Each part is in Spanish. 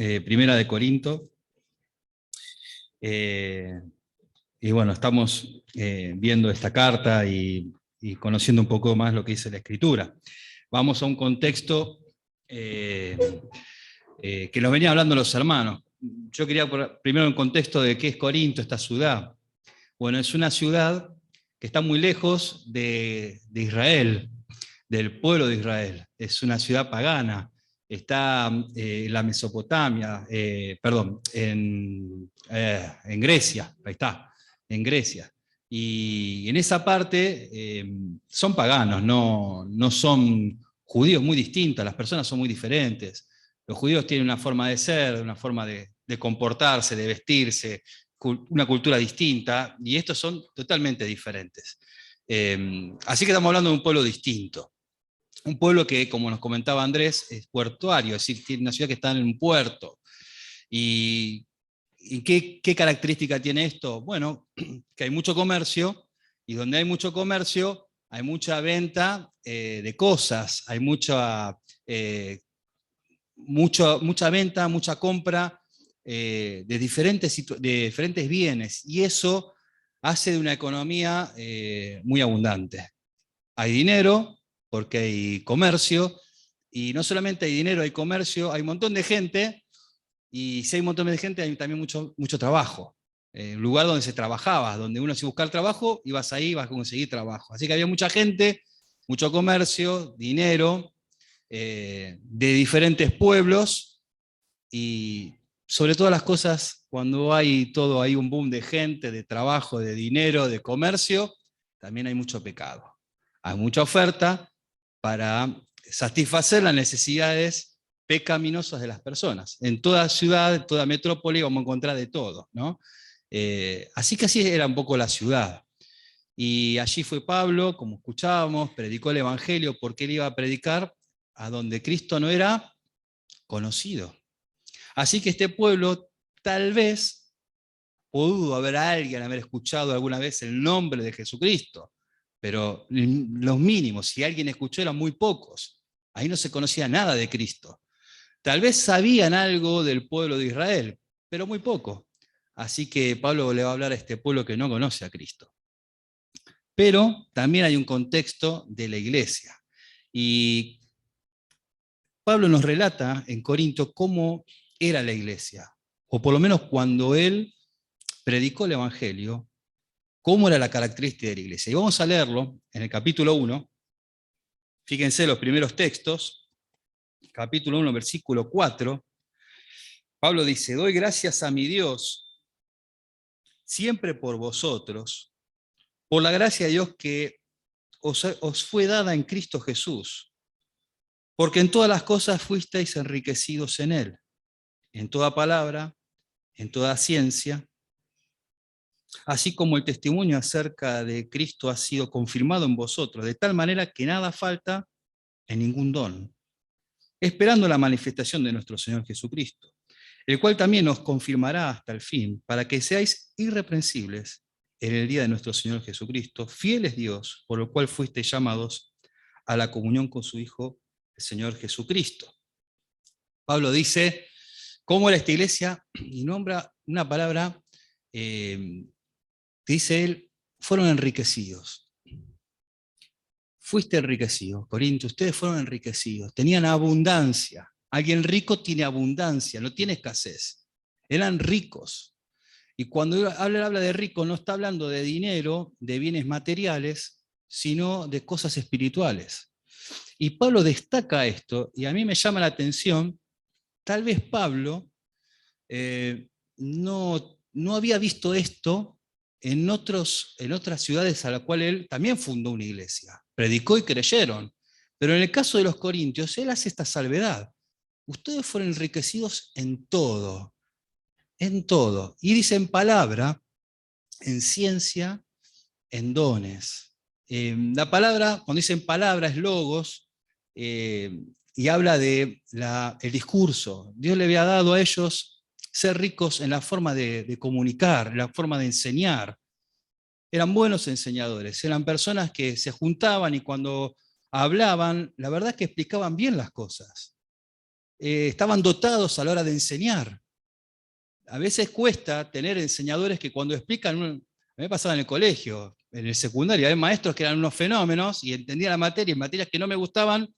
Primera de Corinto. Eh, y bueno, estamos viendo esta carta y conociendo un poco más lo que dice la Escritura. Vamos a un contexto que nos venían hablando los hermanos. Yo quería primero un contexto de qué es Corinto, esta ciudad. Bueno, es una ciudad que está muy lejos de Israel, del pueblo de Israel. Es una ciudad pagana. Está en la Mesopotamia, en Grecia, ahí está, en Grecia. Y en esa parte son paganos, no son judíos, muy distintos, las personas son muy diferentes. Los judíos tienen una forma de ser, una forma de comportarse, de vestirse, una cultura distinta, y estos son totalmente diferentes. Así que estamos hablando de un pueblo distinto. Un pueblo que, como nos comentaba Andrés, es puertuario, es decir, tiene una ciudad que está en un puerto. ¿Y qué característica tiene esto? Bueno, que hay mucho comercio, y donde hay mucho comercio, hay mucha venta de cosas, hay mucha venta, mucha compra de diferentes bienes, y eso hace de una economía muy abundante. Hay dinero, porque hay comercio, y no solamente hay dinero, hay comercio, hay un montón de gente, y si hay un montón de gente hay también mucho trabajo. Un lugar donde se trabajaba, donde uno si buscar trabajo, ibas ahí, vas a conseguir trabajo. Así que había mucha gente, mucho comercio, dinero, de diferentes pueblos, y sobre todas las cosas, cuando hay todo, hay un boom de gente, de trabajo, de dinero, de comercio, también hay mucho pecado. Hay mucha oferta para satisfacer las necesidades pecaminosas de las personas. En toda ciudad, en toda metrópoli vamos a encontrar de todo, ¿no? Así que así era un poco la ciudad. Y allí fue Pablo, como escuchábamos, predicó el Evangelio, porque él iba a predicar a donde Cristo no era conocido. Así que este pueblo tal vez pudo haber escuchado alguna vez el nombre de Jesucristo, pero los mínimos, si alguien escuchó, eran muy pocos. Ahí no se conocía nada de Cristo. Tal vez sabían algo del pueblo de Israel, pero muy poco. Así que Pablo le va a hablar a este pueblo que no conoce a Cristo. Pero también hay un contexto de la iglesia. Y Pablo nos relata en Corinto cómo era la iglesia, o por lo menos cuando él predicó el Evangelio, cómo era la característica de la iglesia. Y vamos a leerlo en el capítulo 1. Fíjense los primeros textos, capítulo 1, versículo 4. Pablo dice: doy gracias a mi Dios siempre por vosotros, por la gracia de Dios que os fue dada en Cristo Jesús, porque en todas las cosas fuisteis enriquecidos en Él, en toda palabra, en toda ciencia, así como el testimonio acerca de Cristo ha sido confirmado en vosotros, de tal manera que nada falta en ningún don, esperando la manifestación de nuestro Señor Jesucristo, el cual también os confirmará hasta el fin, para que seáis irreprensibles en el día de nuestro Señor Jesucristo, fieles Dios, por lo cual fuisteis llamados a la comunión con su Hijo, el Señor Jesucristo. Pablo dice cómo era esta iglesia, y nombra una palabra que dice él: fueron enriquecidos. Fuiste enriquecido, Corinto, ustedes fueron enriquecidos, tenían abundancia. Alguien rico tiene abundancia, no tiene escasez. Eran ricos. Y cuando habla de rico, no está hablando de dinero, de bienes materiales, sino de cosas espirituales. Y Pablo destaca esto, y a mí me llama la atención. Tal vez Pablo no había visto esto en otras ciudades a las cuales él también fundó una iglesia, predicó y creyeron. Pero en el caso de los corintios, él hace esta salvedad: ustedes fueron enriquecidos en todo, en todo. Y dice en palabra, en ciencia, en dones. La palabra, cuando dicen palabra, es logos, y habla de el discurso. Dios le había dado a ellos ser ricos en la forma de comunicar, en la forma de enseñar. Eran buenos enseñadores, eran personas que se juntaban y cuando hablaban, la verdad es que explicaban bien las cosas. estaban dotados a la hora de enseñar. A veces cuesta tener enseñadores que cuando explican, a mí me pasaba en el colegio, en el secundario, hay maestros que eran unos fenómenos y entendían la materia, y materias que no me gustaban,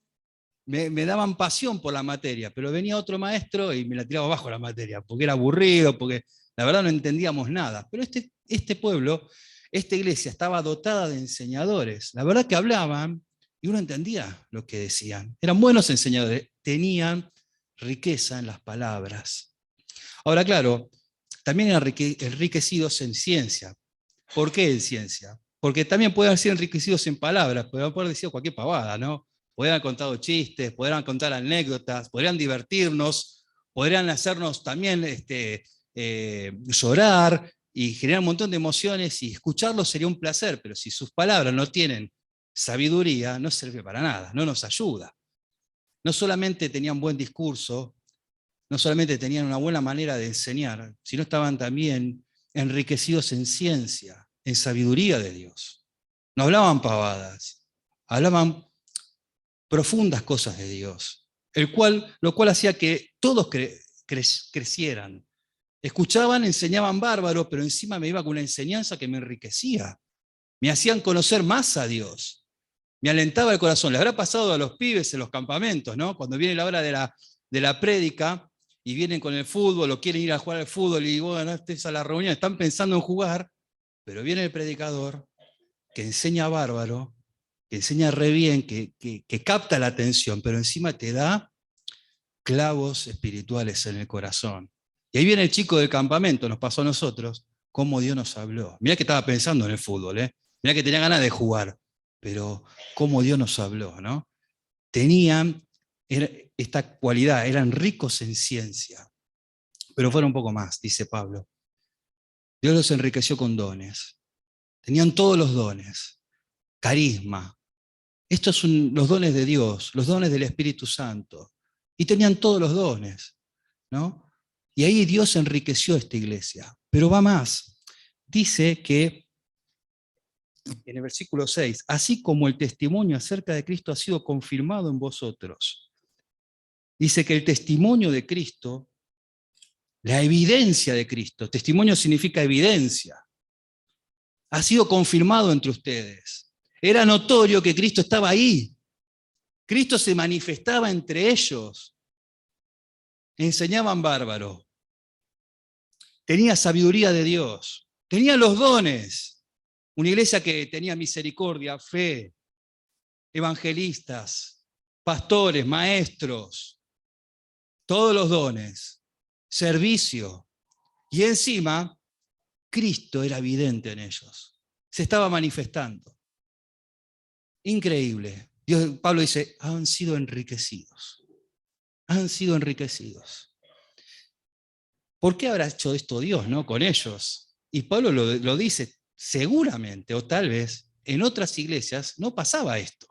me daban pasión por la materia, pero venía otro maestro y me la tiraba abajo la materia, porque era aburrido, porque la verdad no entendíamos nada. Pero este pueblo, esta iglesia estaba dotada de enseñadores, la verdad que hablaban y uno entendía lo que decían. Eran buenos enseñadores, tenían riqueza en las palabras. Ahora, claro, también eran enriquecidos en ciencia. ¿Por qué en ciencia? Porque también pueden ser enriquecidos en palabras, podrían poder decir cualquier pavada, ¿no? Podrían haber contado chistes, podrían contar anécdotas, podrían divertirnos, podrían hacernos también llorar y generar un montón de emociones, y escucharlos sería un placer, pero si sus palabras no tienen sabiduría, no sirve para nada, no nos ayuda. No solamente tenían buen discurso, no solamente tenían una buena manera de enseñar, sino estaban también enriquecidos en ciencia, en sabiduría de Dios. No hablaban pavadas, hablaban profundas cosas de Dios, lo cual hacía que todos crecieran. Escuchaban, enseñaban bárbaro, pero encima me iba con una enseñanza que me enriquecía. Me hacían conocer más a Dios. Me alentaba el corazón. Les habrá pasado a los pibes en los campamentos, ¿no? Cuando viene la hora de la prédica y vienen con el fútbol o quieren ir a jugar al fútbol y bueno, a la reunión, están pensando en jugar, pero viene el predicador que enseña bárbaro, que enseña re bien, que capta la atención, pero encima te da clavos espirituales en el corazón. Y ahí viene el chico del campamento, nos pasó a nosotros, cómo Dios nos habló. Mirá que estaba pensando en el fútbol, mirá que tenía ganas de jugar, pero cómo Dios nos habló, ¿no? Tenían esta cualidad, eran ricos en ciencia, pero fueron un poco más, dice Pablo. Dios los enriqueció con dones. Tenían todos los dones, carisma. Estos son los dones de Dios, los dones del Espíritu Santo. Y tenían todos los dones, ¿no? Y ahí Dios enriqueció esta iglesia. Pero va más. Dice que en el versículo 6, así como el testimonio acerca de Cristo ha sido confirmado en vosotros. Dice que el testimonio de Cristo, la evidencia de Cristo, testimonio significa evidencia, ha sido confirmado entre ustedes. Era notorio que Cristo estaba ahí. Cristo se manifestaba entre ellos. Enseñaban bárbaro. Tenía sabiduría de Dios. Tenía los dones. Una iglesia que tenía misericordia, fe, evangelistas, pastores, maestros, todos los dones, servicio. Y encima, Cristo era evidente en ellos. Se estaba manifestando. Increíble. Pablo dice, han sido enriquecidos. Han sido enriquecidos. ¿Por qué habrá hecho esto Dios, no, con ellos? Y Pablo lo dice, seguramente, o tal vez, en otras iglesias no pasaba esto.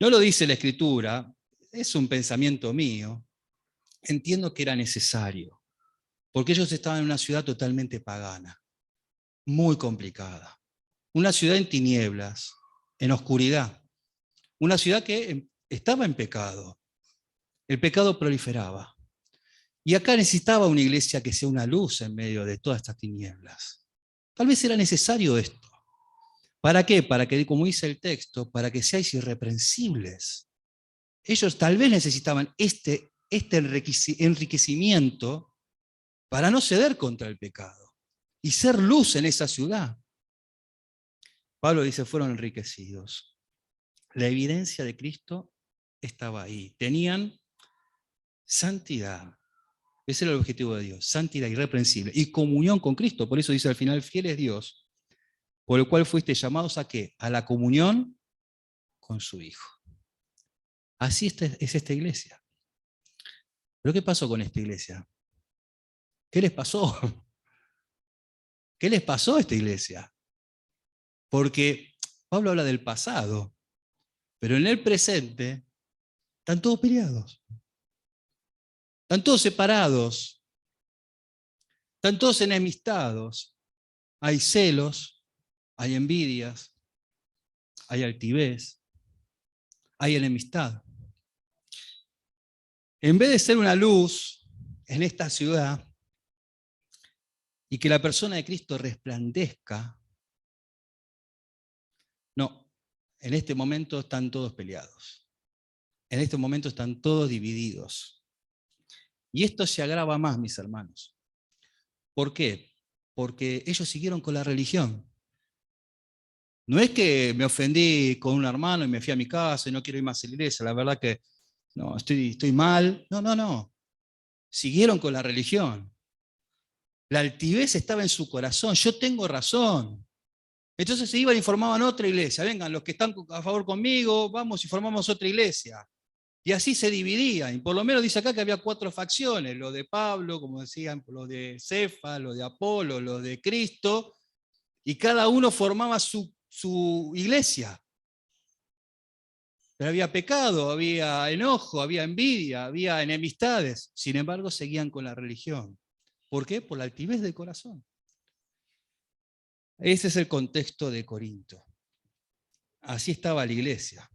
No lo dice la Escritura, es un pensamiento mío. Entiendo que era necesario, porque ellos estaban en una ciudad totalmente pagana, muy complicada. Una ciudad en tinieblas, en oscuridad. Una ciudad que estaba en pecado. El pecado proliferaba. Y acá necesitaba una iglesia que sea una luz en medio de todas estas tinieblas. Tal vez era necesario esto. ¿Para qué? Para que, como dice el texto, para que seáis irreprensibles. Ellos tal vez necesitaban este enriquecimiento para no ceder contra el pecado y ser luz en esa ciudad. Pablo dice, fueron enriquecidos. La evidencia de Cristo estaba ahí. Tenían santidad. Ese era el objetivo de Dios, santidad irreprensible y comunión con Cristo. Por eso dice al final, fiel es Dios, por el cual fuiste llamados ¿a qué? A la comunión con su Hijo. Así es esta iglesia. ¿Pero qué pasó con esta iglesia? ¿Qué les pasó? ¿Qué les pasó a esta iglesia? Porque Pablo habla del pasado, pero en el presente están todos peleados, están todos separados, están todos enemistados. Hay celos, hay envidias, hay altivez, hay enemistad. En vez de ser una luz en esta ciudad y que la persona de Cristo resplandezca, no, en este momento están todos peleados. En este momento están todos divididos. Y esto se agrava más, mis hermanos. ¿Por qué? Porque ellos siguieron con la religión. No es que me ofendí con un hermano y me fui a mi casa y no quiero ir más a la iglesia, la verdad que no, estoy mal. No. Siguieron con la religión. La altivez estaba en su corazón. Yo tengo razón. Entonces se iban y formaban otra iglesia. Vengan, los que están a favor conmigo, vamos y formamos otra iglesia. Y así se dividían. Y por lo menos dice acá que había 4 facciones. Lo de Pablo, como decían, lo de Cefa, lo de Apolo, lo de Cristo. Y cada uno formaba su iglesia. Pero había pecado, había enojo, había envidia, había enemistades. Sin embargo, seguían con la religión. ¿Por qué? Por la altivez del corazón. Ese es el contexto de Corinto. Así estaba la iglesia.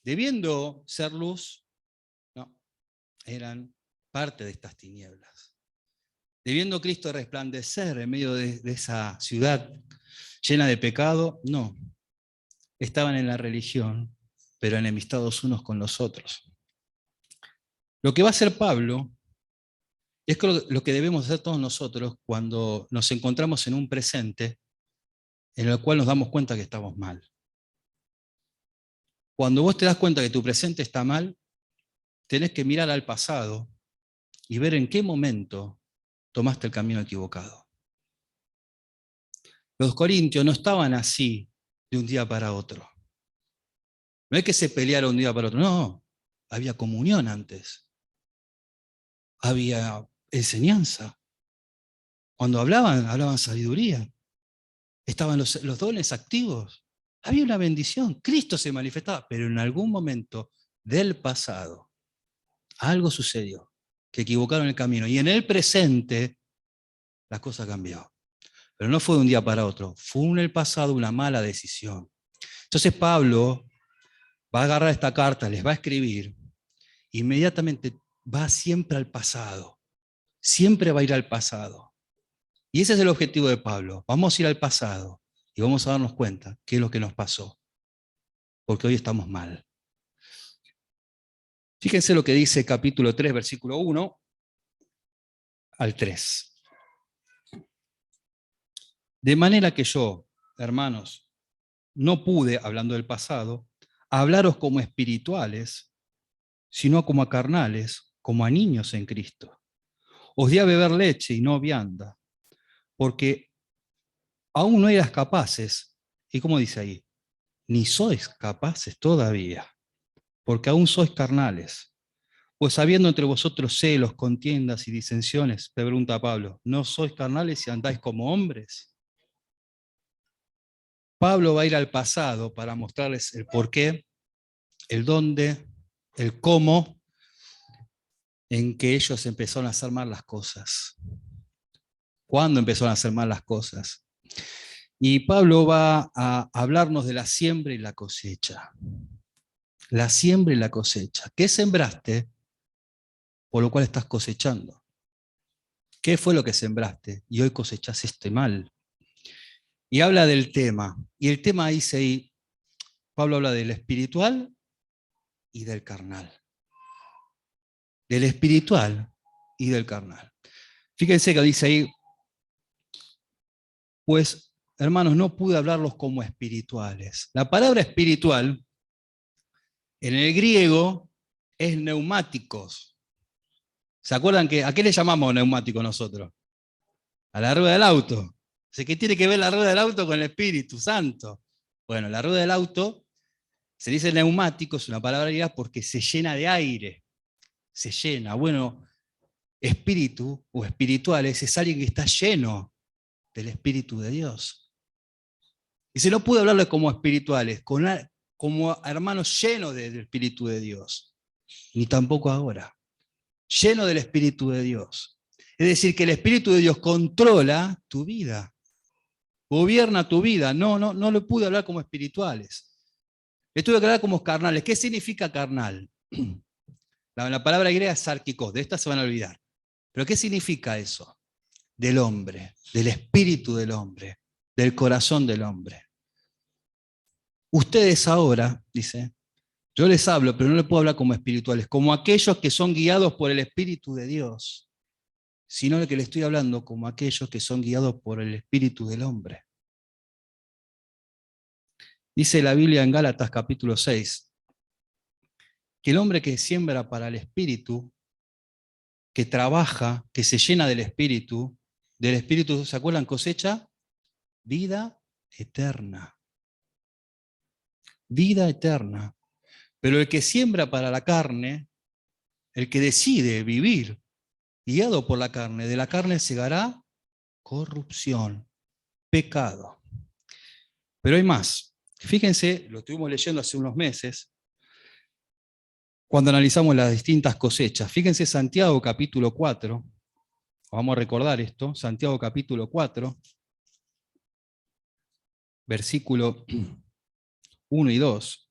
Debiendo ser luz, no, eran parte de estas tinieblas. Debiendo Cristo resplandecer en medio de esa ciudad llena de pecado, no. Estaban en la religión, pero enemistados unos con los otros. Lo que va a hacer Pablo es lo que debemos hacer todos nosotros cuando nos encontramos en un presente en el cual nos damos cuenta que estamos mal. Cuando vos te das cuenta que tu presente está mal, tenés que mirar al pasado y ver en qué momento tomaste el camino equivocado. Los corintios no estaban así de un día para otro. No es que se pelearon de un día para otro, no. Había comunión antes. Había enseñanza. Cuando hablaban sabiduría. Estaban los dones activos. Había una bendición. Cristo se manifestaba, pero en algún momento del pasado algo sucedió, que equivocaron el camino. Y en el presente la cosa cambió. Pero no fue de un día para otro. Fue en el pasado una mala decisión. Entonces Pablo va a agarrar esta carta, les va a escribir, inmediatamente va siempre al pasado. Siempre va a ir al pasado. Y ese es el objetivo de Pablo. Vamos a ir al pasado y vamos a darnos cuenta qué es lo que nos pasó. Porque hoy estamos mal. Fíjense lo que dice capítulo 3, versículo 1 al 3. De manera que yo, hermanos, no pude, hablando del pasado, hablaros como espirituales, sino como a carnales, como a niños en Cristo. Os di a beber leche y no vianda, porque aún no eras capaces, y como dice ahí, ni sois capaces todavía, porque aún sois carnales. Pues habiendo entre vosotros celos, contiendas y disensiones, te pregunta Pablo, ¿no sois carnales y andáis como hombres? Pablo va a ir al pasado para mostrarles el porqué, el dónde, el cómo, en que ellos empezaron a hacer mal las cosas. ¿Cuándo empezaron a hacer mal las cosas? Y Pablo va a hablarnos de la siembra y la cosecha. La siembra y la cosecha. ¿Qué sembraste? Por lo cual estás cosechando. ¿Qué fue lo que sembraste? Y hoy cosechás este mal. Y habla del tema. Y el tema dice ahí, Pablo habla del espiritual y del carnal. Del espiritual y del carnal. Fíjense que dice ahí, pues, hermanos, no pude hablarlos como espirituales. La palabra espiritual, en el griego, es neumáticos. ¿Se acuerdan a qué le llamamos neumático nosotros? A la rueda del auto. ¿Qué tiene que ver la rueda del auto con el Espíritu Santo? Bueno, la rueda del auto se dice neumático, es una palabra griega porque se llena de aire. Se llena. Bueno, espíritu o espirituales es alguien que está lleno del Espíritu de Dios. Y se no puede hablarle como espirituales, como hermanos llenos del Espíritu de Dios. Ni tampoco ahora. Lleno del Espíritu de Dios. Es decir, que el Espíritu de Dios controla tu vida. Gobierna tu vida. No le pude hablar como espirituales. Le tuve que hablar como carnales. ¿Qué significa carnal? La palabra griega es sarkikos, de esta se van a olvidar. ¿Pero qué significa eso? Del hombre, del espíritu del hombre, del corazón del hombre. Ustedes ahora, dice, yo les hablo, pero no les puedo hablar como espirituales, como aquellos que son guiados por el Espíritu de Dios, sino que le estoy hablando como aquellos que son guiados por el espíritu del hombre. Dice la Biblia en Gálatas capítulo 6, que el hombre que siembra para el espíritu, que trabaja, que se llena del espíritu, ¿se acuerdan? Cosecha vida eterna. Vida eterna. Pero el que siembra para la carne, el que decide vivir guiado por la carne, de la carne segará corrupción, pecado. Pero hay más. Fíjense, lo estuvimos leyendo hace unos meses, cuando analizamos las distintas cosechas. Fíjense Santiago capítulo 4, vamos a recordar esto, Santiago capítulo 4, versículo 1 y 2.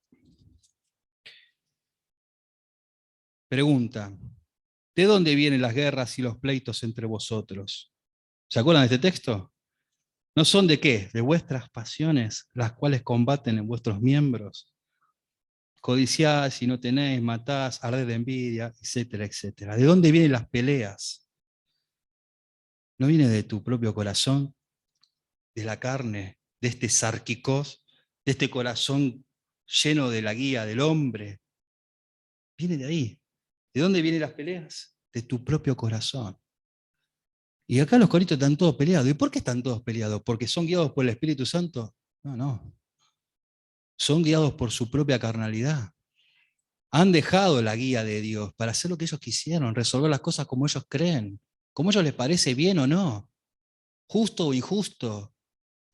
Pregunta, ¿de dónde vienen las guerras y los pleitos entre vosotros? ¿Se acuerdan de este texto? ¿No son de qué? De vuestras pasiones, las cuales combaten en vuestros miembros. Codiciáis y no tenéis, matás, arded de envidia, etcétera, etcétera. ¿De dónde vienen las peleas? ¿No viene de tu propio corazón, de la carne, de este sarquicós, de este corazón lleno de la guía del hombre? Viene de ahí. ¿De dónde vienen las peleas? De tu propio corazón. Y acá los corintios están todos peleados. ¿Y por qué están todos peleados? ¿Porque son guiados por el Espíritu Santo? No, no. Son guiados por su propia carnalidad. Han dejado la guía de Dios para hacer lo que ellos quisieron, resolver las cosas como ellos creen, como a ellos les parece bien o no, justo o injusto.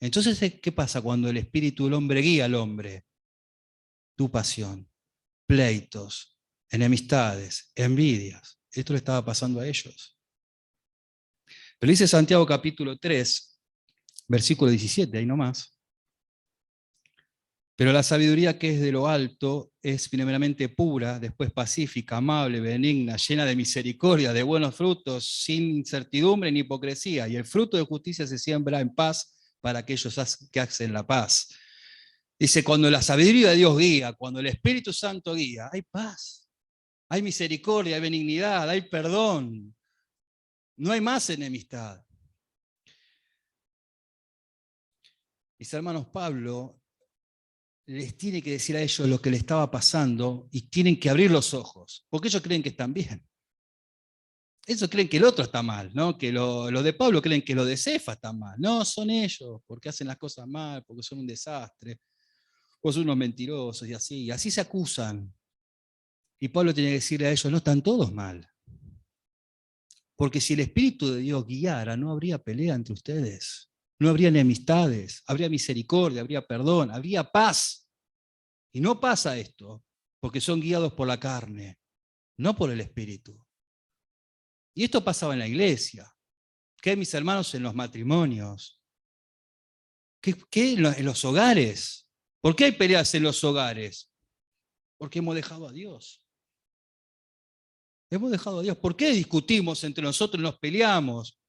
Entonces, ¿qué pasa cuando el espíritu del hombre guía al hombre? Tu pasión, pleitos, enemistades, envidias. Esto le estaba pasando a ellos. Pero dice Santiago capítulo 3, versículo 17, ahí nomás. Pero la sabiduría que es de lo alto es primeramente pura, después pacífica, amable, benigna, llena de misericordia, de buenos frutos, sin incertidumbre ni hipocresía. Y el fruto de justicia se siembra en paz para aquellos que hacen la paz. Dice, cuando la sabiduría de Dios guía, cuando el Espíritu Santo guía, hay paz, hay misericordia, hay benignidad, hay perdón. No hay más enemistad. Mis hermanos, Pablo les tiene que decir a ellos lo que le estaba pasando y tienen que abrir los ojos, porque ellos creen que están bien. Ellos creen que el otro está mal, ¿no? Que lo de Pablo creen que lo de Cefa está mal. No, son ellos, porque hacen las cosas mal, porque son un desastre, o son unos mentirosos y así se acusan. Y Pablo tiene que decirle a ellos, no están todos mal. Porque si el Espíritu de Dios guiara, no habría pelea entre ustedes. No habría enemistades, habría misericordia, habría perdón, habría paz. Y no pasa esto, porque son guiados por la carne, no por el Espíritu. Y esto pasaba en la iglesia. ¿Qué hay, mis hermanos, en los matrimonios? ¿Qué en los hogares? ¿Por qué hay peleas en los hogares? Porque hemos dejado a Dios. Hemos dejado a Dios. ¿Por qué discutimos entre nosotros y nos peleamos?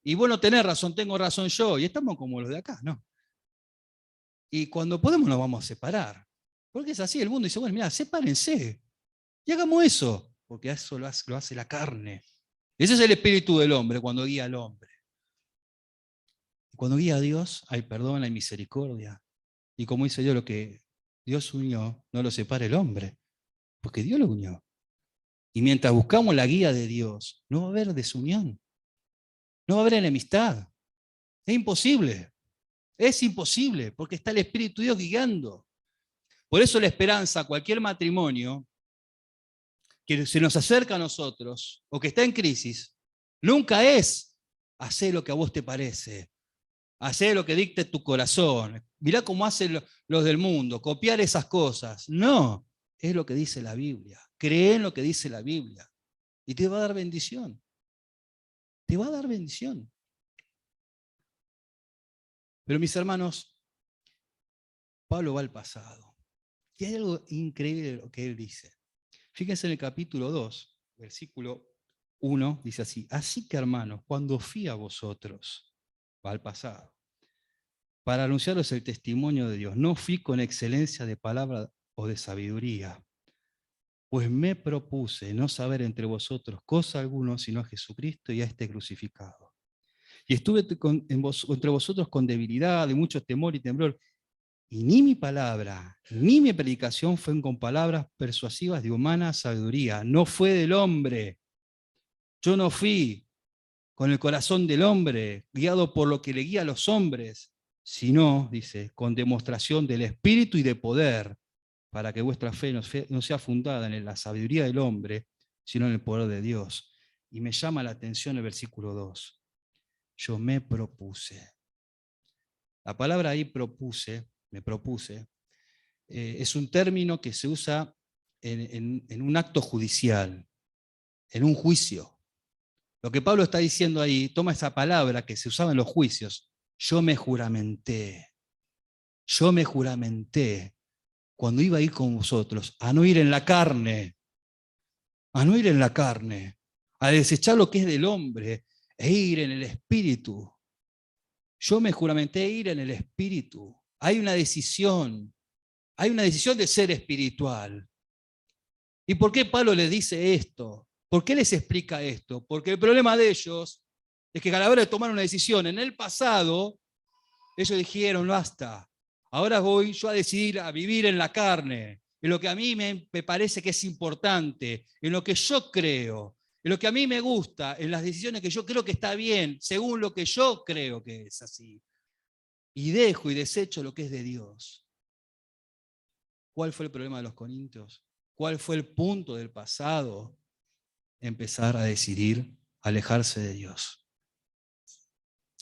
Y vos no tenés razón, tengo razón yo. Y estamos como los de acá, ¿no? Y cuando podemos nos vamos a separar. Porque es así, el mundo dice, bueno, mira, sepárense. Y hagamos eso. Porque eso lo hace la carne. Ese es el espíritu del hombre cuando guía al hombre. Cuando guía a Dios hay perdón, hay misericordia. Y como dice Dios, lo que Dios unió, no lo separa el hombre. Porque Dios lo unió. Y mientras buscamos la guía de Dios, no va a haber desunión. No va a haber enemistad. Es imposible. Es imposible, porque está el Espíritu de Dios guiando. Por eso la esperanza, cualquier matrimonio que se nos acerca a nosotros o que está en crisis, nunca es hacer lo que a vos te parece, hacer lo que dicte tu corazón. Mirá cómo hacen los del mundo, copiar esas cosas. No, es lo que dice la Biblia. Cree en lo que dice la Biblia y te va a dar bendición. Te va a dar bendición. Pero mis hermanos, Pablo va al pasado. Y hay algo increíble de lo que él dice. Fíjense en el capítulo 2, versículo 1, dice así: así que, hermanos, cuando fui a vosotros, va al pasado, para anunciaros el testimonio de Dios, no fui con excelencia de palabra o de sabiduría, pues me propuse no saber entre vosotros cosa alguna, sino a Jesucristo y a este crucificado. Y estuve entre vosotros con debilidad, de mucho temor y temblor, y ni mi palabra, ni mi predicación fue con palabras persuasivas de humana sabiduría, no fue del hombre. Yo no fui con el corazón del hombre, guiado por lo que le guía a los hombres, sino, dice, con demostración del Espíritu y de poder, para que vuestra fe no sea fundada en la sabiduría del hombre, sino en el poder de Dios. Y me llama la atención el versículo 2. Yo me propuse. La palabra ahí me propuse, es un término que se usa en un acto judicial, en un juicio. Lo que Pablo está diciendo ahí, toma esa palabra que se usaba en los juicios: yo me juramenté cuando iba a ir con vosotros, a no ir en la carne, a desechar lo que es del hombre e ir en el espíritu. Yo me juramenté ir en el espíritu. Hay una decisión de ser espiritual. ¿Y por qué Pablo les dice esto? ¿Por qué les explica esto? Porque el problema de ellos es que a la hora de tomar una decisión en el pasado, ellos dijeron: basta, ahora voy yo a decidir a vivir en la carne, en lo que a mí me parece que es importante, en lo que yo creo, en lo que a mí me gusta, en las decisiones que yo creo que está bien, según lo que yo creo que es así. Y dejo y desecho lo que es de Dios. ¿Cuál fue el problema de los corintios? ¿Cuál fue el punto del pasado? Empezar a decidir alejarse de Dios.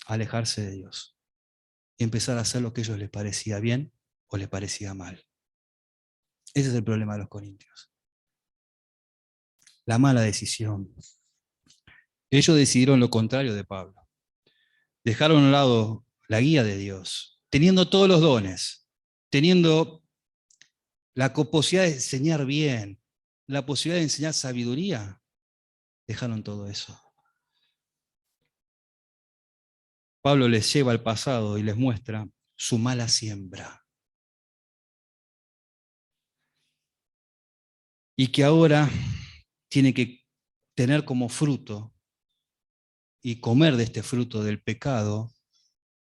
Alejarse de Dios. Y empezar a hacer lo que a ellos les parecía bien o les parecía mal. Ese es el problema de los corintios. La mala decisión. Ellos decidieron lo contrario de Pablo. Dejaron a un lado la guía de Dios, teniendo todos los dones, teniendo la posibilidad de enseñar bien, la posibilidad de enseñar sabiduría. Dejaron todo eso. Pablo les lleva al pasado y les muestra su mala siembra. Y que ahora tiene que tener como fruto y comer de este fruto del pecado,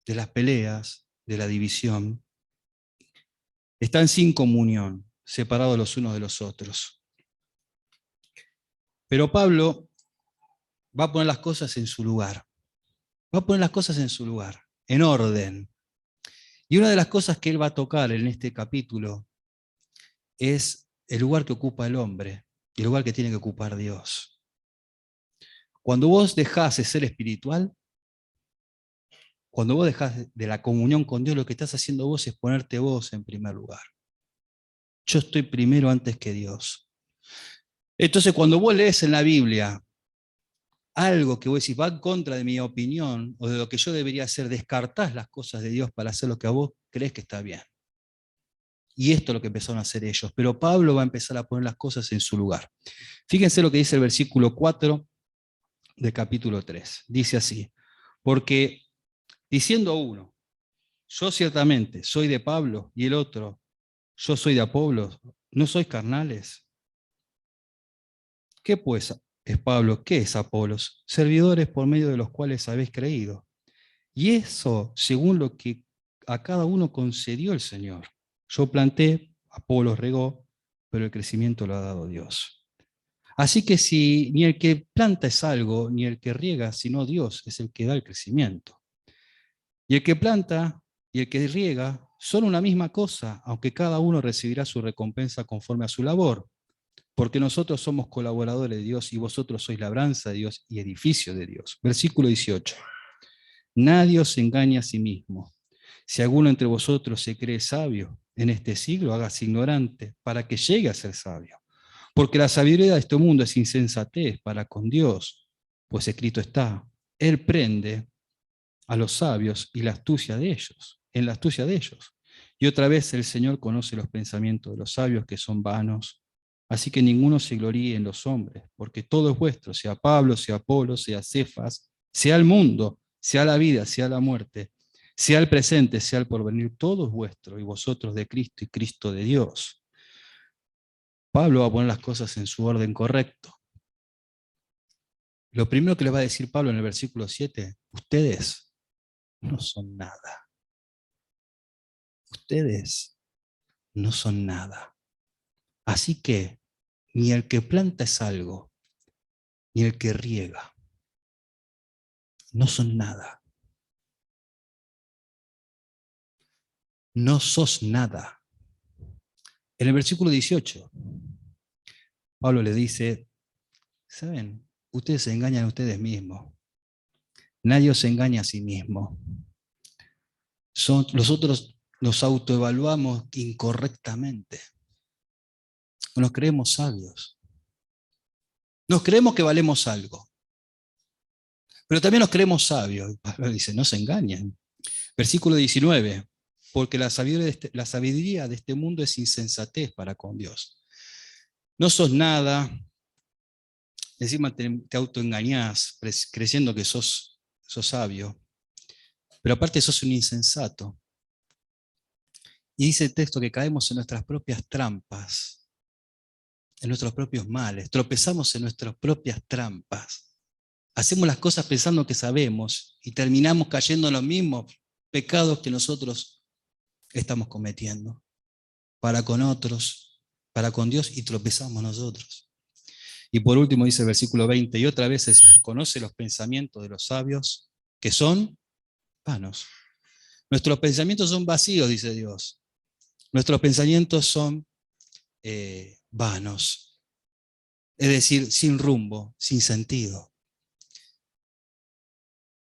de las peleas, de la división. Están sin comunión, separados los unos de los otros. Pero Pablo va a poner las cosas en su lugar. Va a poner las cosas en su lugar, en orden. Y una de las cosas que él va a tocar en este capítulo es el lugar que ocupa el hombre y el lugar que tiene que ocupar Dios. Cuando vos dejás de ser espiritual, cuando vos dejás de la comunión con Dios, lo que estás haciendo vos es ponerte vos en primer lugar. Yo estoy primero antes que Dios. Entonces, cuando vos lees en la Biblia algo que vos decís va en contra de mi opinión o de lo que yo debería hacer, descartás las cosas de Dios para hacer lo que a vos crees que está bien. Y esto es lo que empezaron a hacer ellos. Pero Pablo va a empezar a poner las cosas en su lugar. Fíjense lo que dice el versículo 4 del capítulo 3. Dice así: porque diciendo uno, yo ciertamente soy de Pablo, y el otro, yo soy de Apolos, ¿no sois carnales? ¿Qué pues es Pablo? ¿Qué es Apolos? Servidores por medio de los cuales habéis creído. Y eso según lo que a cada uno concedió el Señor. Yo planté, Apolos regó, pero el crecimiento lo ha dado Dios. Así que si ni el que planta es algo, ni el que riega, sino Dios es el que da el crecimiento. Y el que planta y el que riega son una misma cosa, aunque cada uno recibirá su recompensa conforme a su labor. Porque nosotros somos colaboradores de Dios y vosotros sois labranza de Dios y edificio de Dios. Versículo 18. Nadie os engaña a sí mismo. Si alguno entre vosotros se cree sabio en este siglo, hágase ignorante para que llegue a ser sabio. Porque la sabiduría de este mundo es insensatez para con Dios, pues escrito está: Él prende a los sabios y la astucia de ellos, en la astucia de ellos. Y otra vez el Señor conoce los pensamientos de los sabios, que son vanos Así que ninguno se gloríe en los hombres, porque todo es vuestro, sea Pablo, sea Apolo, sea Cefas, sea el mundo, sea la vida, sea la muerte, sea el presente, sea el porvenir, todo es vuestro, y vosotros de Cristo y Cristo de Dios. Pablo va a poner las cosas en su orden correcto. Lo primero que le va a decir Pablo en el versículo 7, ustedes no son nada. Ustedes no son nada. Así que ni el que planta es algo, ni el que riega. No son nada. No sos nada. En el versículo 18, Pablo le dice, ¿saben? Ustedes se engañan a ustedes mismos. Nadie os engaña a sí mismo. Nosotros nos autoevaluamos incorrectamente. Nos creemos sabios. Nos creemos que valemos algo. Pero también nos creemos sabios. Pablo dice, no se engañen. Versículo 19, porque la sabiduría de este mundo es insensatez para con Dios. No sos nada, encima te autoengañás creyendo que sos sabio, pero aparte sos un insensato. Y dice el texto que caemos en nuestras propias trampas, en nuestros propios males, tropezamos en nuestras propias trampas. Hacemos las cosas pensando que sabemos y terminamos cayendo en los mismos pecados que nosotros estamos cometiendo, para con otros, para con Dios, y tropezamos nosotros. Y por último dice el versículo 20, y otra vez se conoce los pensamientos de los sabios, que son vanos. Nuestros pensamientos son vacíos, dice Dios. Nuestros pensamientos son vanos, es decir, sin rumbo, sin sentido.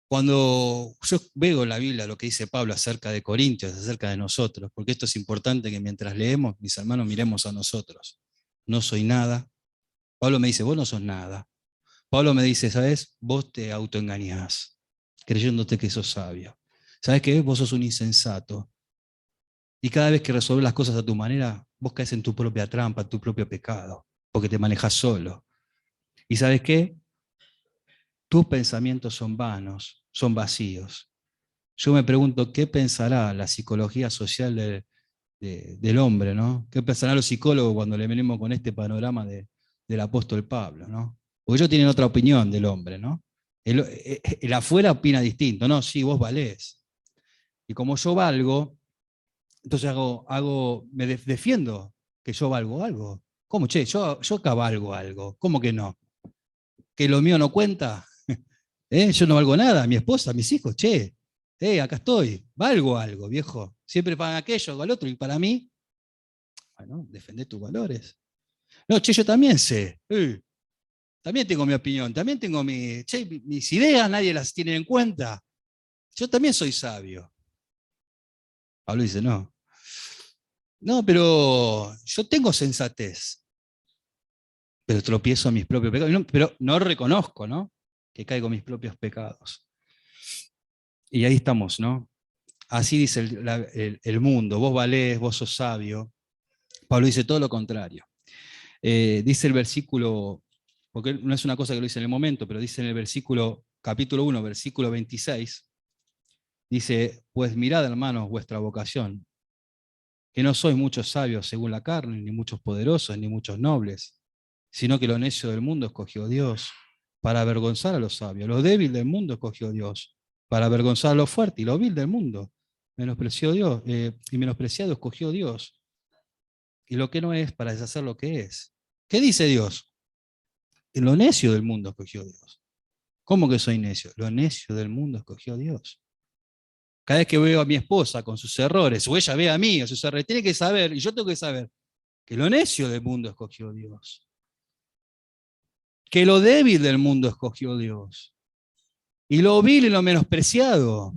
Cuando yo veo en la Biblia lo que dice Pablo acerca de Corintios, acerca de nosotros, porque esto es importante que mientras leemos, mis hermanos, miremos a nosotros. No soy nada. Pablo me dice, vos no sos nada. Pablo me dice, ¿sabes? Vos te autoengañás, creyéndote que sos sabio. ¿Sabes qué? Vos sos un insensato. Y cada vez que resolves las cosas a tu manera, vos caes en tu propia trampa, en tu propio pecado, porque te manejas solo. ¿Y sabes qué? Tus pensamientos son vanos, son vacíos. Yo me pregunto, ¿qué pensará la psicología social del hombre, ¿no? ¿Qué pensarán los psicólogos cuando le venimos con este panorama del apóstol Pablo, ¿no? Porque ellos tienen otra opinión del hombre, ¿no? El afuera opina distinto, ¿no? Sí, vos valés. Y como yo valgo, entonces defiendo que yo valgo algo. ¿Cómo, che? Yo acá valgo algo. ¿Cómo que no? ¿Que lo mío no cuenta? Yo no valgo nada, mi esposa, mis hijos, che. Acá estoy, valgo algo, viejo. Siempre pagan aquello, hago al otro. Y para mí, bueno, defender tus valores. No, che, yo también sé. También tengo mi opinión, también tengo mis ideas, nadie las tiene en cuenta. Yo también soy sabio. Pablo dice, no. No, pero yo tengo sensatez, pero tropiezo a mis propios pecados. Pero no reconozco, ¿no? Que caigo en mis propios pecados. Y ahí estamos, ¿no? Así dice el mundo. Vos valés, vos sos sabio. Pablo dice todo lo contrario. Dice el versículo, porque no es una cosa que lo dice en el momento, pero dice en el versículo, capítulo 1, versículo 26, dice, pues mirad, hermanos, vuestra vocación, que no sois muchos sabios según la carne, ni muchos poderosos, ni muchos nobles, sino que lo necio del mundo escogió Dios para avergonzar a los sabios. Lo débil del mundo escogió Dios para avergonzar a lo fuerte, y lo vil del mundo menospreció Dios, y menospreciado escogió Dios, y lo que no es para deshacer lo que es. ¿Qué dice Dios? Que lo necio del mundo escogió Dios. ¿Cómo que soy necio? Lo necio del mundo escogió Dios. Cada vez que veo a mi esposa con sus errores, o ella ve a mí, a sus errores, tiene que saber, y yo tengo que saber, que lo necio del mundo escogió Dios. Que lo débil del mundo escogió Dios. Y lo vil y lo menospreciado,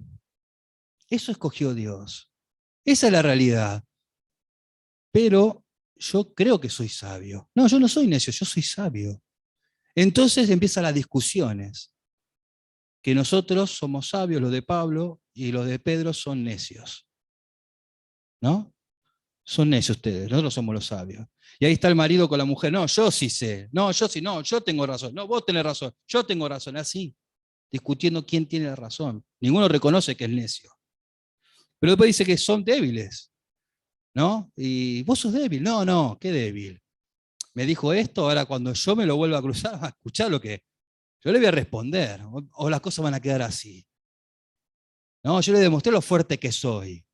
eso escogió Dios. Esa es la realidad. Pero yo creo que soy sabio. No, yo no soy necio, yo soy sabio. Entonces empiezan las discusiones. Que nosotros somos sabios, los de Pablo, y los de Pedro son necios. ¿No? Son necios ustedes, nosotros somos los sabios. Y ahí está el marido con la mujer, no, yo sí sé, no, yo sí, no, yo tengo razón, no, vos tenés razón, yo tengo razón, así, discutiendo quién tiene la razón. Ninguno reconoce que es necio. Pero después dice que son débiles, ¿no? Y vos sos débil, no, no, qué débil. Me dijo esto, ahora cuando yo me lo vuelva a cruzar, va a escuchar lo que yo le voy a responder, o las cosas van a quedar así. No, yo le demostré lo fuerte que soy.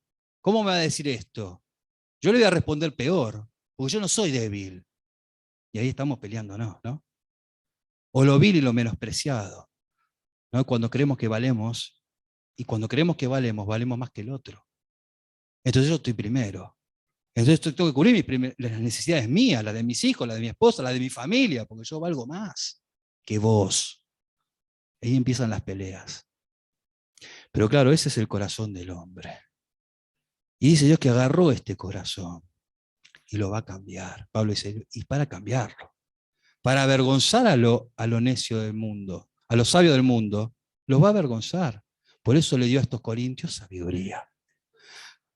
¿Cómo me va a decir esto? Yo le voy a responder peor, porque yo no soy débil. Y ahí estamos peleándonos, ¿no? O lo vil y lo menospreciado, ¿no? Cuando creemos que valemos, y cuando creemos que valemos, valemos más que el otro. Entonces yo estoy primero. Entonces tengo que cubrir las necesidades mías, las de mis hijos, las de mi esposa, las de mi familia, porque yo valgo más que vos. Ahí empiezan las peleas. Pero claro, ese es el corazón del hombre. Y dice Dios que agarró este corazón y lo va a cambiar. Pablo dice, y para cambiarlo, para avergonzar a lo necio del mundo, a los sabios del mundo, los va a avergonzar. Por eso le dio a estos corintios sabiduría.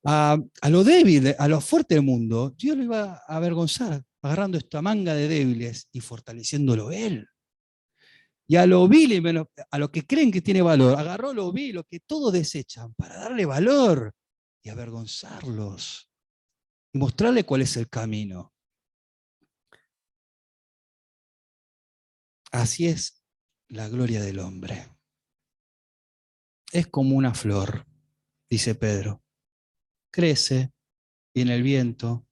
A lo débil, a lo fuerte del mundo, Dios lo iba a avergonzar, agarrando esta manga de débiles y fortaleciéndolo él. Y a lo vil y menos, a lo que creen que tiene valor, agarró lo vil, lo que todos desechan, para darle valor y avergonzarlos y mostrarle cuál es el camino. Así es la gloria del hombre. Es como una flor, dice Pedro. Crece, viene el viento,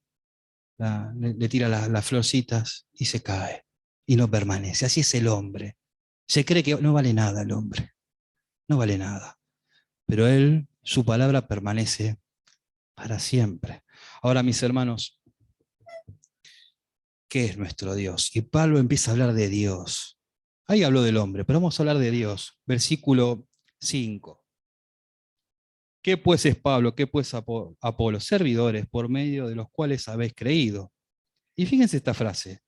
le tira las florcitas y se cae y no permanece. Así es el hombre. Se cree que no vale nada el hombre, no vale nada. Pero él, su palabra permanece para siempre. Ahora, mis hermanos, ¿qué es nuestro Dios? Y Pablo empieza a hablar de Dios. Ahí habló del hombre, pero vamos a hablar de Dios. Versículo 5. ¿Qué pues es Pablo? ¿Qué pues Apolo? Servidores por medio de los cuales habéis creído. Y fíjense esta frase.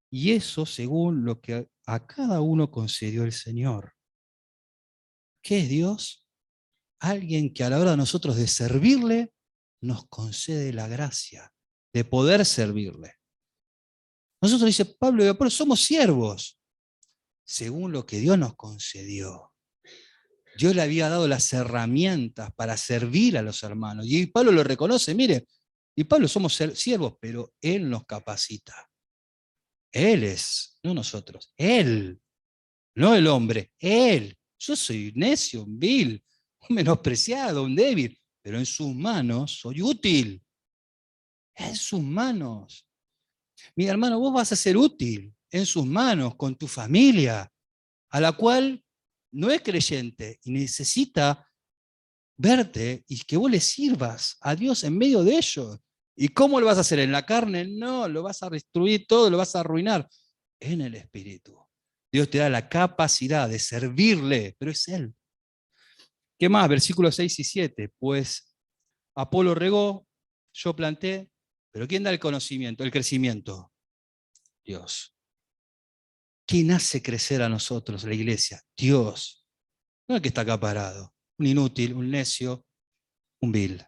Y eso según lo que a cada uno concedió el Señor. ¿Qué es Dios? Alguien que a la hora de nosotros de servirle, nos concede la gracia de poder servirle. Nosotros, dice Pablo y Apolo, somos siervos, según lo que Dios nos concedió. Dios le había dado las herramientas para servir a los hermanos. Y Pablo lo reconoce, mire, y Pablo somos siervos, pero Él nos capacita. Él es, no nosotros, Él, no el hombre, Él. Yo soy necio, un vil, un menospreciado, un débil, pero en sus manos soy útil. En sus manos. Mi hermano, vos vas a ser útil en sus manos, con tu familia, a la cual no es creyente y necesita verte y que vos le sirvas a Dios en medio de ellos. ¿Y cómo lo vas a hacer? ¿En la carne? No, lo vas a destruir todo, lo vas a arruinar. En el Espíritu. Dios te da la capacidad de servirle, pero es Él. ¿Qué más? Versículos 6 y 7. Pues Apolo regó, yo planté, pero ¿quién da el conocimiento, el crecimiento? Dios. ¿Quién hace crecer a nosotros, la iglesia? Dios. No el que está acá parado. Un inútil, un necio, un vil.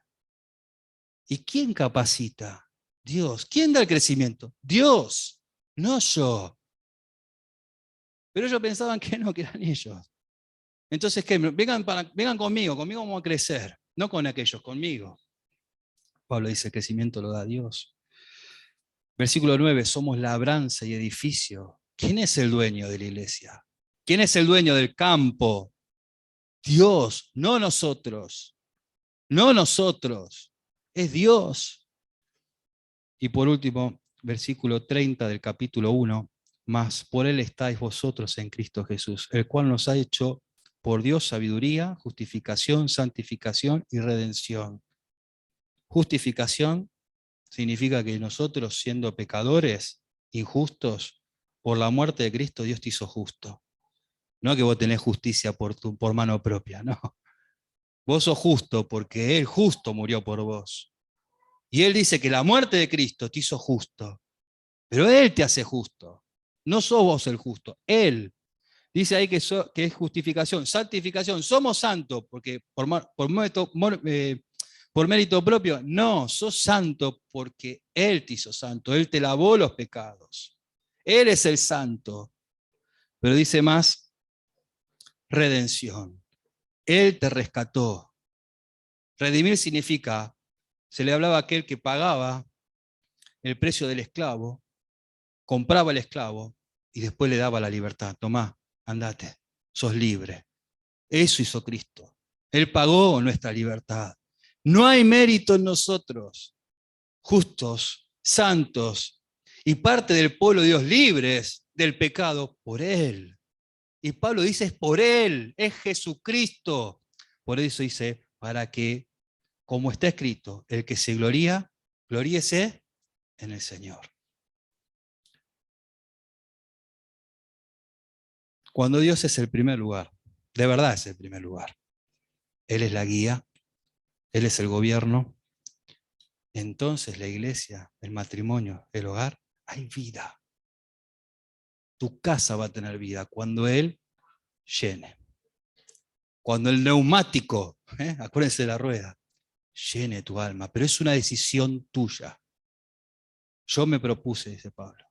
¿Y quién capacita? Dios. ¿Quién da el crecimiento? Dios, no yo. Pero ellos pensaban que no, que eran ellos. Entonces, ¿qué? Vengan conmigo vamos a crecer. No con aquellos, conmigo. Pablo dice, el crecimiento lo da Dios. Versículo 9, somos labranza y edificio. ¿Quién es el dueño de la iglesia? ¿Quién es el dueño del campo? Dios, no nosotros. No nosotros. Es Dios. Y por último, versículo 30 del capítulo 1, mas por él estáis vosotros en Cristo Jesús, el cual nos ha hecho por Dios sabiduría, justificación, santificación y redención. Justificación significa que nosotros, siendo pecadores, injustos, por la muerte de Cristo Dios te hizo justo. No que vos tenés justicia por mano propia, no. Vos sos justo porque Él justo murió por vos. Y Él dice que la muerte de Cristo te hizo justo. Pero Él te hace justo. No sos vos el justo, Él. Dice ahí que es justificación, santificación. Somos santos porque ¿Por mérito propio? No, sos santo porque Él te hizo santo, Él te lavó los pecados. Él es el santo. Pero dice más, redención. Él te rescató. Redimir significa, se le hablaba a aquel que pagaba el precio del esclavo, compraba al esclavo y después le daba la libertad. Tomá, andate, sos libre. Eso hizo Cristo. Él pagó nuestra libertad. No hay mérito en nosotros, justos, santos, y parte del pueblo de Dios libres del pecado por Él. Y Pablo dice, es por Él, es Jesucristo. Por eso dice, para que, como está escrito, el que se gloría, gloríese en el Señor. Cuando Dios es el primer lugar, de verdad es el primer lugar. Él es la guía, Él es el gobierno. Entonces la iglesia, el matrimonio, el hogar, hay vida. Tu casa va a tener vida cuando Él llene. Cuando el neumático, acuérdense de la rueda, llene tu alma. Pero es una decisión tuya. Yo me propuse, dice Pablo.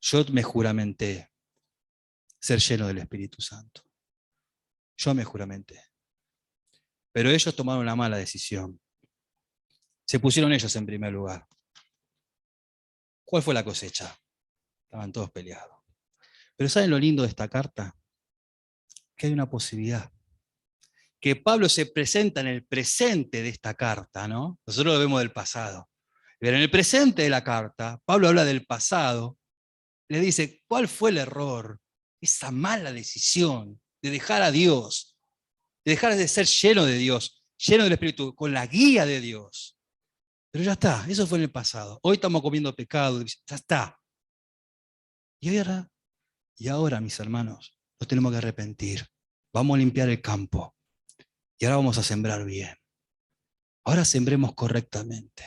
Yo me juramenté ser lleno del Espíritu Santo. Yo me juramenté. Pero ellos tomaron una mala decisión. Se pusieron ellos en primer lugar. ¿Cuál fue la cosecha? Estaban todos peleados. Pero ¿saben lo lindo de esta carta? Que hay una posibilidad. Que Pablo se presenta en el presente de esta carta, ¿no? Nosotros lo vemos del pasado. Pero en el presente de la carta, Pablo habla del pasado, le dice, ¿cuál fue el error? Esa mala decisión de dejar a Dios, de dejar de ser lleno de Dios, lleno del Espíritu, con la guía de Dios. Pero ya está, eso fue en el pasado. Hoy estamos comiendo pecado, ya está. Y ahora, mis hermanos, nos tenemos que arrepentir. Vamos a limpiar el campo. Y ahora vamos a sembrar bien. Ahora sembremos correctamente.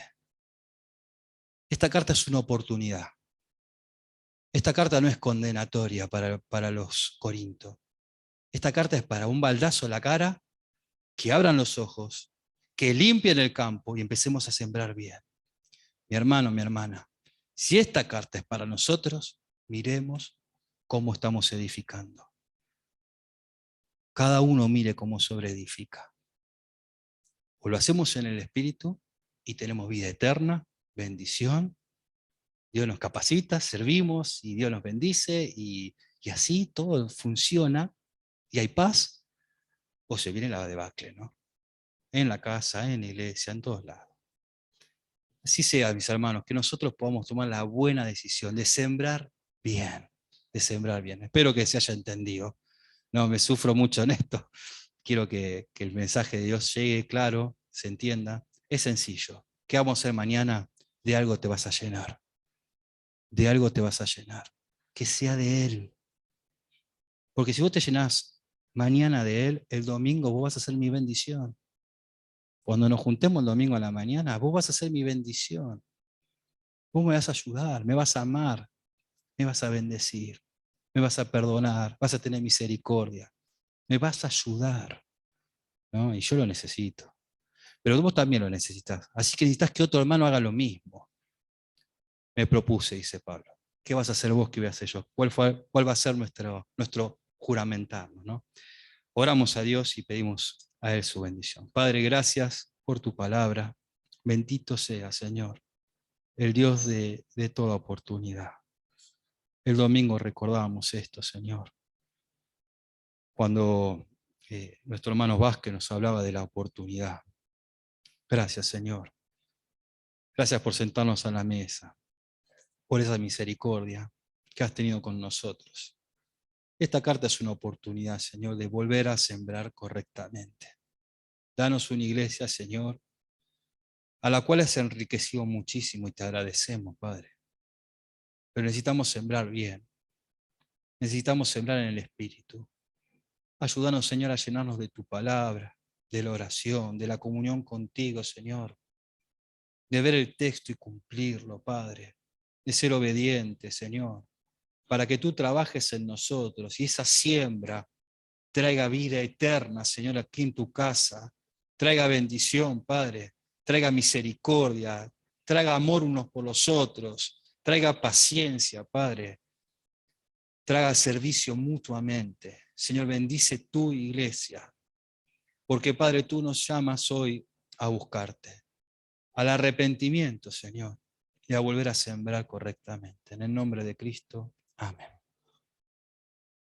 Esta carta es una oportunidad. Esta carta no es condenatoria para los corintios. Esta carta es para un baldazo a la cara, que abran los ojos, que limpien el campo y empecemos a sembrar bien. Mi hermano, mi hermana, si esta carta es para nosotros, miremos cómo estamos edificando. Cada uno mire cómo sobreedifica. O lo hacemos en el Espíritu y tenemos vida eterna, bendición. Dios nos capacita, servimos y Dios nos bendice y así todo funciona y hay paz. O se viene la debacle, ¿no? En la casa, en la iglesia, en todos lados. Así sea, mis hermanos, que nosotros podamos tomar la buena decisión de sembrar bien, de sembrar bien. Espero que se haya entendido. No, me sufro mucho en esto. Quiero que el mensaje de Dios llegue claro, se entienda. Es sencillo. ¿Qué vamos a hacer mañana? De algo te vas a llenar. De algo te vas a llenar. Que sea de Él. Porque si vos te llenás mañana de Él, el domingo vos vas a ser mi bendición. Cuando nos juntemos el domingo a la mañana, vos vas a ser mi bendición. Vos me vas a ayudar, me vas a amar, me vas a bendecir, me vas a perdonar, vas a tener misericordia, me vas a ayudar, ¿no? Y yo lo necesito. Pero vos también lo necesitas. Así que necesitas que otro hermano haga lo mismo. Me propuse, dice Pablo. ¿Qué vas a hacer vos? ¿Qué voy a hacer yo? ¿Cuál va a ser nuestro juramentarnos, ¿no? Oramos a Dios y pedimos a Él su bendición. Padre, gracias por tu palabra. Bendito sea, Señor, el Dios de toda oportunidad. El domingo recordábamos esto, Señor, cuando nuestro hermano Vázquez nos hablaba de la oportunidad. Gracias, Señor. Gracias por sentarnos a la mesa, por esa misericordia que has tenido con nosotros. Esta carta es una oportunidad, Señor, de volver a sembrar correctamente. Danos una iglesia, Señor, a la cual has enriquecido muchísimo y te agradecemos, Padre. Pero necesitamos sembrar bien. Necesitamos sembrar en el Espíritu. Ayúdanos, Señor, a llenarnos de tu palabra, de la oración, de la comunión contigo, Señor. De ver el texto y cumplirlo, Padre. De ser obediente, Señor. Para que tú trabajes en nosotros y esa siembra traiga vida eterna, Señor, aquí en tu casa. Traiga bendición, Padre. traiga misericordia, traiga amor unos por los otros, traiga paciencia, Padre, traiga servicio mutuamente. Señor, bendice tu iglesia, porque Padre, tú nos llamas hoy a buscarte, al arrepentimiento, Señor, y a volver a sembrar correctamente. En el nombre de Cristo, amén.